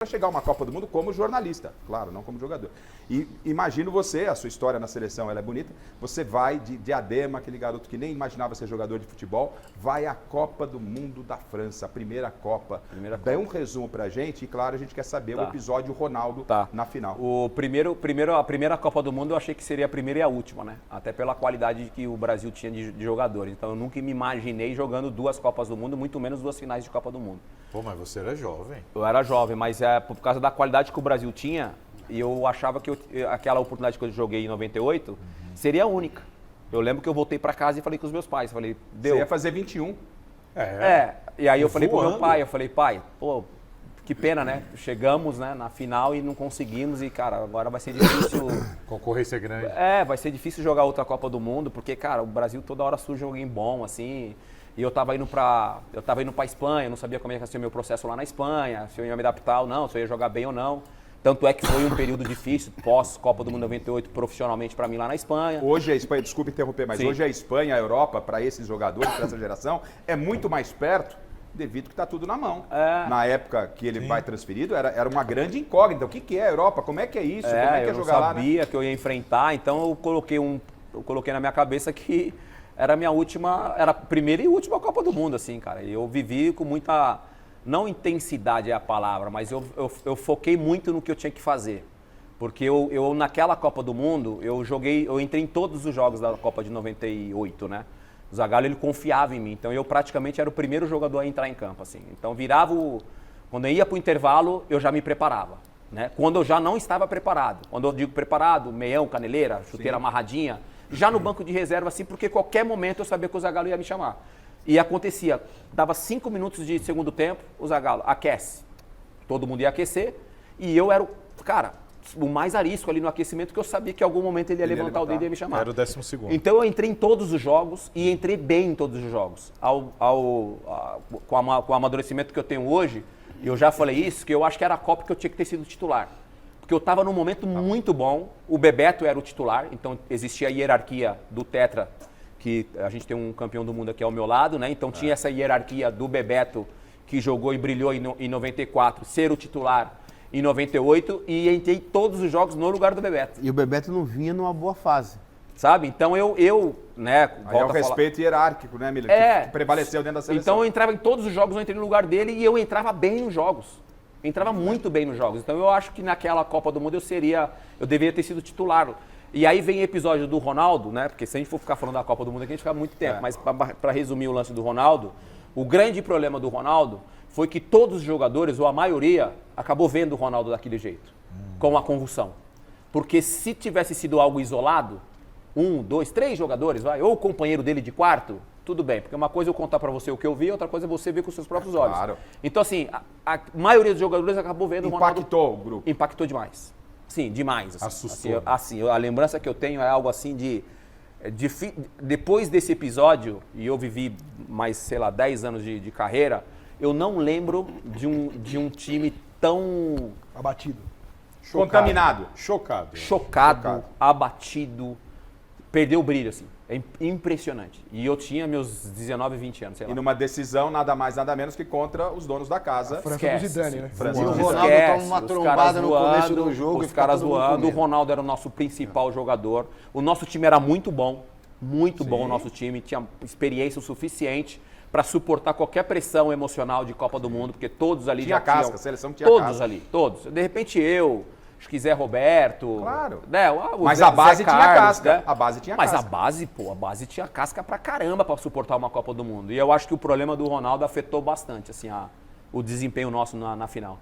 para chegar a uma Copa do Mundo como jornalista, claro, não como jogador. E imagino você, a sua história na seleção ela é bonita, você vai de Diadema, aquele garoto que nem imaginava ser jogador de futebol, vai à Copa do Mundo da França, a primeira Copa. Dá um resumo pra gente e, claro, a gente quer saber o episódio Ronaldo na final. A primeira Copa do Mundo eu achei que seria a primeira e a última, né? Até pela qualidade que o Brasil tinha de jogadores. Então eu nunca me imaginei jogando 2 Copas do Mundo, muito menos 2 finais de Copa do Mundo. Pô, mas você era jovem. Eu era jovem, mas por causa da qualidade que o Brasil tinha, e eu achava que aquela oportunidade que eu joguei em 98 seria a única. Eu lembro que eu voltei para casa e falei com os meus pais, falei, deu. Você ia fazer 21. E aí eu falei pro meu pai, pai, pô, que pena, né? Chegamos, né, na final e não conseguimos e, cara, agora vai ser difícil... Concorrência grande. Vai ser difícil jogar outra Copa do Mundo, porque, cara, o Brasil toda hora surge alguém bom, assim... E eu tava indo pra Espanha, não sabia como ia ser o meu processo lá na Espanha, se eu ia me adaptar ou não, se eu ia jogar bem ou não. Tanto é que foi um período difícil, pós-Copa do Mundo 98, profissionalmente para mim lá na Espanha. Hoje a Espanha, desculpe interromper, mas hoje a Espanha, a Europa, para esses jogadores, para essa geração, é muito mais perto, devido que está tudo na mão. Na época que ele vai transferido, era uma grande incógnita. O que é a Europa? Como é que é isso? Como é que é jogar lá? Eu sabia que eu ia enfrentar, então eu coloquei na minha cabeça que era a minha última, era a primeira e última Copa do Mundo, assim, cara. E eu vivi com muita, não intensidade é a palavra, mas eu foquei muito no que eu tinha que fazer. Porque eu naquela Copa do Mundo, eu entrei em todos os jogos da Copa de 98, né? O Zagallo, ele confiava em mim, então eu praticamente era o primeiro jogador a entrar em campo, assim. Então quando eu ia para o intervalo, eu já me preparava, né? Quando eu já não estava preparado, quando eu digo preparado, meião, caneleira, chuteira amarradinha, já no banco de reserva, assim, porque qualquer momento eu sabia que o Zagallo ia me chamar. E acontecia, dava 5 minutos de segundo tempo, o Zagallo aquece. Todo mundo ia aquecer e eu era o mais arisco ali no aquecimento, que eu sabia que em algum momento ele ia levantar o dedo e ia me chamar. Era o 12º. Então eu entrei em todos os jogos e entrei bem em todos os jogos. Com o amadurecimento que eu tenho hoje, eu já falei isso, que eu acho que era a Copa que eu tinha que ter sido titular. Porque eu estava num momento muito bom, o Bebeto era o titular, então existia a hierarquia do Tetra, que a gente tem um campeão do mundo aqui ao meu lado, né? Então tinha essa hierarquia do Bebeto, que jogou e brilhou em 94, ser o titular em 98, e entrei todos os jogos no lugar do Bebeto. E o Bebeto não vinha numa boa fase. Sabe? Então né? Aí é o respeito hierárquico, né, Miller? Que prevaleceu dentro da seleção. Então eu entrava em todos os jogos, eu entrei no lugar dele e eu entrava bem nos jogos. Entrava muito bem nos jogos. Então eu acho que naquela Copa do Mundo eu deveria ter sido titular. E aí vem o episódio do Ronaldo, né? Porque se a gente for ficar falando da Copa do Mundo aqui, a gente fica muito tempo. Mas para resumir o lance do Ronaldo, o grande problema do Ronaldo foi que todos os jogadores, ou a maioria, acabou vendo o Ronaldo daquele jeito, com a convulsão. Porque se tivesse sido algo isolado, 1, 2, 3 jogadores, ou o companheiro dele de quarto, tudo bem, porque uma coisa é eu contar pra você o que eu vi, outra coisa é você ver com os seus próprios olhos. Claro. Então, assim, a maioria dos jogadores acabou vendo o Ronaldo. Impactou o grupo. Impactou demais. Sim, demais. Assim. Assustou. Assim, a lembrança que eu tenho é algo assim depois desse episódio, e eu vivi mais, sei lá, 10 anos de carreira, eu não lembro de um time tão... Abatido. Contaminado. Chocado. Abatido, perdeu o brilho, assim. É impressionante. E eu tinha meus 19, 20 anos, sei lá. E numa decisão, nada mais, nada menos que contra os donos da casa. França do Zidane, né? França E o do Ronaldo Zidane. toma uma trombada no começo do jogo. Os caras voando, o Ronaldo era o nosso principal jogador. O nosso time era muito bom o nosso time. Tinha experiência o suficiente para suportar qualquer pressão emocional de Copa do Mundo, porque todos ali tinha já casca, tinham... a seleção tinha todos casca. Ali, todos. De repente se quiser Roberto... Claro. Né, mas a base tinha casca. Né? A base tinha mas casca. A base tinha casca pra caramba pra suportar uma Copa do Mundo. E eu acho que o problema do Ronaldo afetou bastante assim, o desempenho nosso na final.